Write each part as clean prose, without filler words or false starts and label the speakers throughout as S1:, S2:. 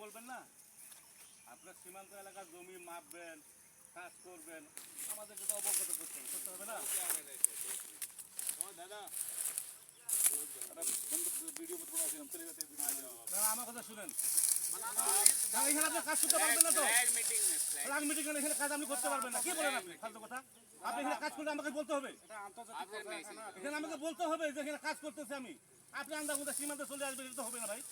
S1: বলবেন না, আপনার সীমান্ত এলাকার জমি মাপবেন, কাজ করবেন, আমাদেরকে তো অবগত করতে হবে না? দাদা ভিডিও আমার কথা শুনেন, এখানে আপনি কাজ করতে পারবেন না তো, ফ্ল্যাগ মিটিং এখানে কাজ আপনি করতে পারবেন না। কি বলেন আপনি ফালতু কথা? আপনি এখানে কাজ করলে আমাকে বলতে হবে, এখানে আমাকে বলতে হবে যে এখানে কাজ করতেছে আমি। আপনি আন্দাজ মধ্যে সীমান্তে চলে আসবেন, এটা তো হবে না ভাই।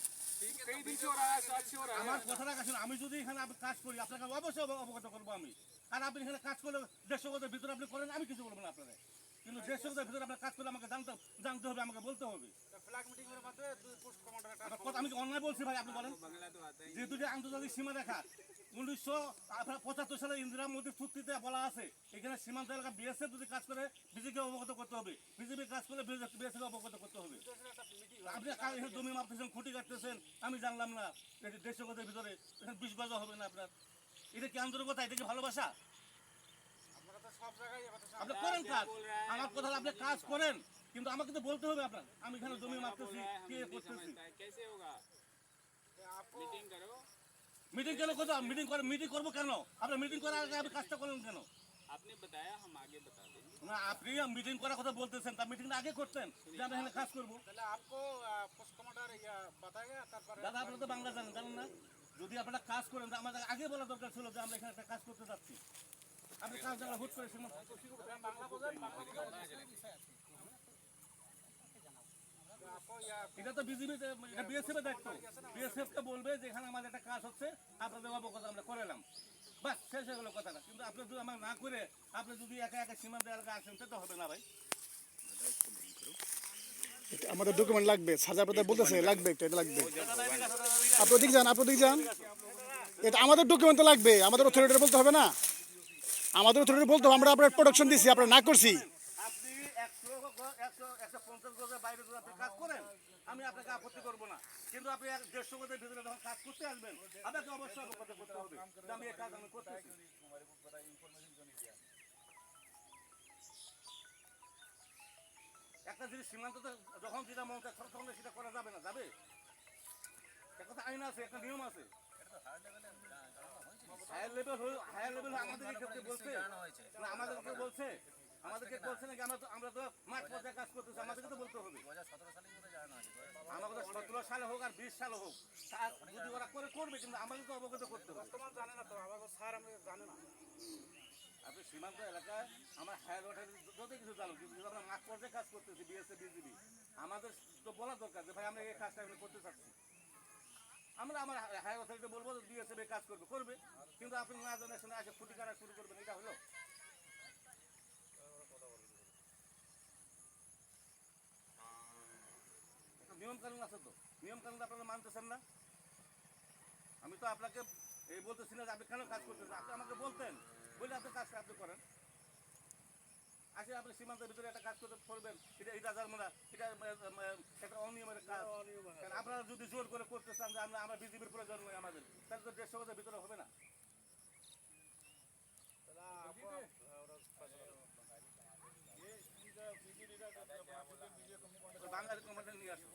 S1: আমার কথাটা শুনুন, আমি যদি এখানে কাজ করি আপনাকে অবশ্যই অবগত করবো আমি। আর আপনি এখানে কাজ করলে 150 গজের ভিতরে আপনি করেন, আমি কিছু বলবো না আপনাদের। কিন্তু 150 গজের ভিতরে আপনার কাজ করলে আমাকে জানতে হবে, আমাকে বলতে হবে। আমি কি অন্যায় বলছি ভাই? আপনি বলেন, যেহেতু যে আন্তর্জাতিক সীমা রেখা 1975 সালে ইন্দিরা মোদীর চুক্তিতে বলা আছে, এখানে সীমান্ত এলাকা বিএসএফ যদি কাজ করে বিজেপিকে অবগত করতে হবে, বিজেপি কাজ করলে বিএসএফ অবগত করতে হবে। আপনি এখানে জমি মাপতেছেন, খুঁটি কাটতেছেন, আমি জানলাম না। 150 গজের ভিতরে 20 গজ হবে না আপনার। এটা কি আন্তরিকতা? এটা কি ভালোবাসা? আপনি করেন কাজ, আমার কথা আপনি কাজ করেন, কিন্তু আমাকে তো বলতে হবে আপনার। আমি এখানে জমি মাপতেছি, কে করতেছি। মিটিং কেন করতে? মিটিং করবো কেন? আপনি মিটিং করার আগে আপনি কাজটা করলেন কেন?
S2: आपने बताया हम आगे बता देंगे
S1: না, আপনি মিটিং করার কথা বলতেছেন, তা মিটিংটা আগে করতেন যে আমরা এখানে কাজ করবো। দাদা আপনারা তো বাংলা জানেন না? যদি আপনারা কাজ করেন তা আমাদের আগে বলা দরকার ছিল যে আমরা এখানে একটা কাজ করতে যাচ্ছি। আপনি কাজ জানা হুট করে এটা তো বিজেপি, এটা বিএসএফ এর দায়িত্ব। বিএসএফ কে বলবে যে এখানে আমাদের একটা কাজ হচ্ছে, আপনাদের অবগত আমরা করালাম, বাস শেষ হয়ে গেল কথাটা। কিন্তু আপনি যদি আমার না করে আপনি যদি একা একা সীমান্ত এলাকা আসেন, তো হবে না ভাই।
S3: আমাদের ডকুমেন্ট লাগবে, সাজা প্রদায় বলতেছে লাগবে, এটা লাগবে। আপনি দিক যান, এটা আমাদের ডকুমেন্ট তো লাগবে, আমাদের অথরিটি বলতে হবে না? আমাদের অথরিটি বলতে হবে আমরা আপনার প্রোডাকশন দিছি, আপনার না করছি।
S1: আপনি 150 গজের বাইরে যদি আপনি কাজ করেন, আমি আপনাকে আপত্তি করবো না। কিন্তু আপনি 150 গজের ভিতরে যখন কাজ করতে আসবেন, আপনাকে অবশ্যই অবগত করতে হবে যে আমি এই কাজ আমি করতেছি। একটা জিনিস সীমান্ততে যখন যেটা মন চায় তখন সেটা করা যাবে না, যাবে? একটা আইন আছে, একটা নিয়ম আছে। হায়ার লেভেল আমাদেরকে বলছে না, আমাদেরকে বলছে নাকি? আমরা তো মাঠ পর্যায়ে কাজ করতেছি, আমাদেরকে তো বলতে হবে। আমাদের 17 সালে হোক আর 20 সালে হোক, যদি ওরা করবে, কিন্তু আমাদের তো অবগত করতে হবে। আপনি সীমান্ত এলাকায় আমার হায়ার ওয়াটার যত কিছু জানুন, কিন্তু আমরা মাঠ পর্যায়ে কাজ করতেছি, বিএসএফ বিজিবি, আমাদের তো বলা দরকার যে ভাই আমরা এই কাজটা আমি করতে চাচ্ছি। আমরা আমার হায়ার অথরিটি বলবো বিএসএফ কাজ করবে, কিন্তু আপনি না জানার সঙ্গে আগে ফুটি কাটা শুরু করবেন, এটা হলো? নিয়ম কানুন আছে তো, নিয়ম কানুন আপনারা মানতেছেন না। আমি তো আপনাকে এই বলতেছি না যে আপনি কেন কাজ করতেছেন, আপনি আমাকে বলতেন, বলে আপনি কাজটা আপনি করেন। আসে আপনি সীমান্তের ভিতরে একটা কাজ করতে করবেন, এটা জানবো এটা একটা অনিয়মের কাজ। আপনারা যদি জোর করে করতে চান যে আমরা বিজেপির প্রয়োজন নয় আমাদের, তাহলে তো 150 গজের ভিতরে হবে না। বাঙালি কমান্ডার নিয়ে আসুন।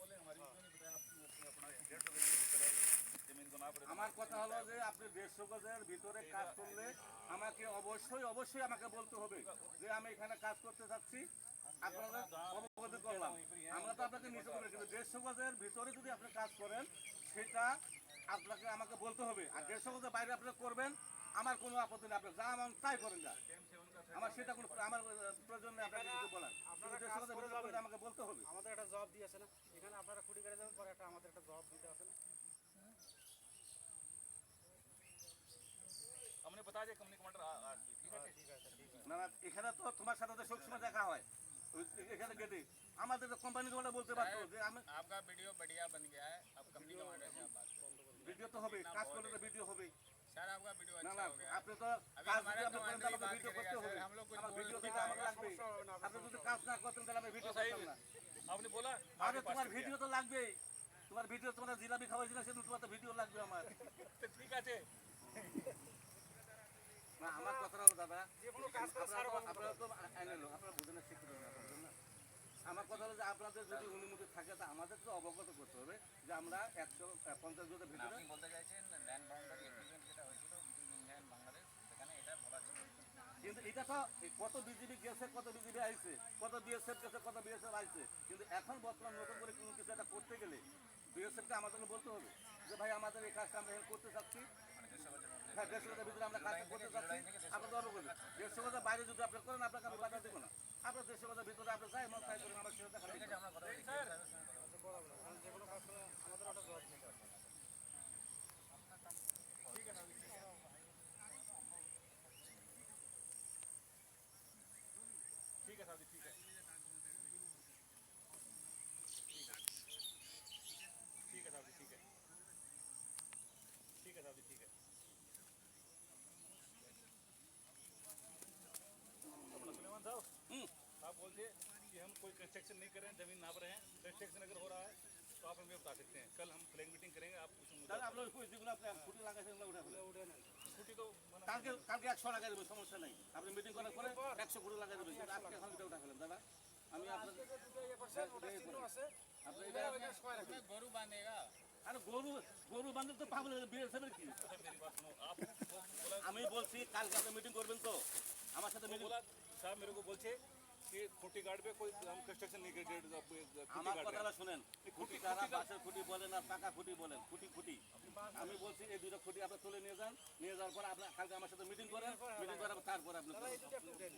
S1: আমার কথা হলো যে আপনি 150 গজের ভিতরে কাজ করলে আমাকে অবশ্যই আমাকে বলতে হবে যে আমি এখানে কাজ করতে চাচ্ছি, আপনারা অবগত করলাম। আমরা তো আপনাকে নিষেধ করি, কিন্তু 150 গজের ভিতরে যদি আপনি কাজ করেন সেটা আপনাকে আমাকে বলতে হবে। আর 150 গজের বাইরে আপনি করবেন, আমার কোনো আপত্তি নেই, আপনি যা মান তাই করেন না, আমার সেটা কোনো আমার প্রয়োজন নেই আপনাকে কিছু বলার। আমাকে বলতে হবে।
S4: আমাদের একটা জব দিয়েছে না, এখানে আপনারা খুঁটি করে যাবেন, পরে আমাদের একটা জব দিতে আছে না।
S2: हमने बता दिया कंपनी कमांडर
S1: না না, এখানে তো তোমার সাথে তো সবসময় দেখা হয়, এখানে গেটে আমাদের কোম্পানি তোমাটা বলতে পারতো যে আমি
S2: आपका वीडियो बढ़िया बन गया है, अब कंपनी कमांडर से आप बात करें।
S1: ভিডিও তো হবে, কাজ করলে তো ভিডিও হবে।
S2: सर आपका वीडियो
S1: না
S2: अच्छा
S1: না,
S2: हो गया।
S1: আপনি তো কাজ যদি আপনি করেন তাহলে ভিডিও করতে হবে, আমার ভিডিও দিতে আমাকে লাগবে। আপনি যদি কাজ না করতেন তাহলে আমি ভিডিও করতাম না।
S2: आपने बोला
S1: আরে তোমার ভিডিও তো লাগবেই, তোমার ভিডিও, তোমার জিলাপি খাওয়াইছিল সেদিন, তোমার তো ভিডিও লাগবে আমার।
S2: तो ठीक है
S1: না, আমার কথা হলো দাদা,
S4: যে কোনো কাজ করে
S1: আপনারা তো আইনে লোক, আপনারা বুঝেন না, শিক্ষিত না, আমার কথা হলো যে আপনাদের যদি অনুমতি থাকে তা আমাদের তো অবগত করতে হবে যে আমরা 150 গজের ভিতরে।
S2: আপনি বলতে চাইছেন ল্যান্ড বাউন্ডারি এগ্রিমেন্ট যেটা হয়েছিল বিটুইন ইন্ডিয়া এন্ড বাংলাদেশ, সেখানে এটা বলা ছিল।
S1: কিন্তু এটা তো কত বিজিবি গেছে, কত বিজিবি আইছে, কত বিএসএফ গেছে, কত বিএসএফ আইছে, কিন্তু এখন বর্তমান নতুন করে কোনো কিছু একটা করতে গেলে বিএসএফকে আমাদেরকে বলতে হবে যে ভাই আমাদের এই কাজটা আমরা হেল্প করতে চাচ্ছি। হ্যাঁ, 150 গজের ভিতরে আমরা কাজটা করতে চাচ্ছি, আপনাদের অবগত। 150 গজের বাইরে যদি আপনি করেন আপনাকে আমি বাধা দেবো না। আপনার 150 গজের ভিতরে আপনি যাই মন তাই করেন, আমার সেটা দেখা
S2: ঠিক আছে, আমরা কথা বলি।
S4: কারণ যে কোনো কাজ করে আমাদের একটা জবাব দিতে হবে।
S5: आप बोलते कि हम कोई कंस्ट्रक्शन नहीं कर रहे हैं, जमीन नाप रहे हैं, कंस्ट्रक्शन अगर हो रहा है तो आप हमें बता सकते हैं। कल हम फ्लैग मीटिंग करेंगे, आप उस मुद्दे
S1: তাহলে আপনার ওই যেগুলো আপনি খুঁটি লাগাইছেন ওগুলো উঠে ফেলেন।
S5: छुट्टी तो मना
S1: কালকে 100 লাগাই দেবেন, সমস্যা নাই। আপনি মিটিং করার পরে 100 কোটি লাগাই দেবেন, কিন্তু আজকে এখন এটা উঠা ফেলেন দাদা। আমি আপনার আপনি এটা
S2: उसमें गोरू बांधेगा।
S1: আরে গরু বান্ধব তো পাবো বিএসএফ কি?
S5: मेरी बात सुनो। आप
S1: আমি বলছি কালকে আপনি মিটিং করবেন তো আমার সাথে মিটিং।
S5: बोला साहब मेरे को बोलते कि खुटी गार्ड पे कोई हम कंस्ट्रक्शन नहीं कर
S1: আমার কথাটা শুনেন, খুঁটি কারা বাঁশের খুঁটি বলেন আর পাকা খুঁটি বলেন, খুঁটি আমি বলছি এই দুটো খুঁটি আপনি তুলে নিয়ে যান, নিয়ে যাওয়ার পর আপনি কালকে আমার সাথে মিটিং করেন, মিটিং করার পর তারপর আপনি করবেন।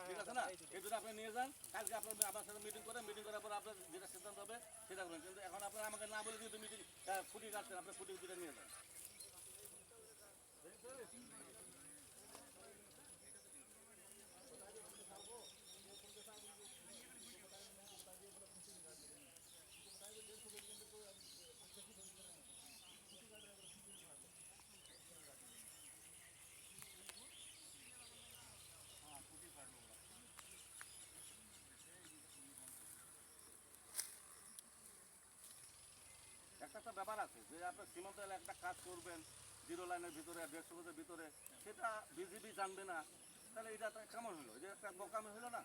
S1: ঠিক আছে না? এই দুটো আপনি নিয়ে যান, কালকে আপনি আমার সাথে মিটিং করেন, মিটিং করার পর আপনার যেটা সিদ্ধান্ত হবে সেটা করবেন। কিন্তু এখন আপনার আমাকে না বলে যেহেতু মিটিং খুঁটি কাটছেন, আপনি খুঁটি দুটো নিয়ে যান। একটা ব্যাপার আছে যে আপনার সীমান্ত এলাকায় একটা কাজ করবেন 0 লাইনের ভিতরে 150 গজের ভিতরে, সেটা বিজিবি জানবে না, তাহলে এটা তো কেমন হলো? যে একটা বোকামি হলো না?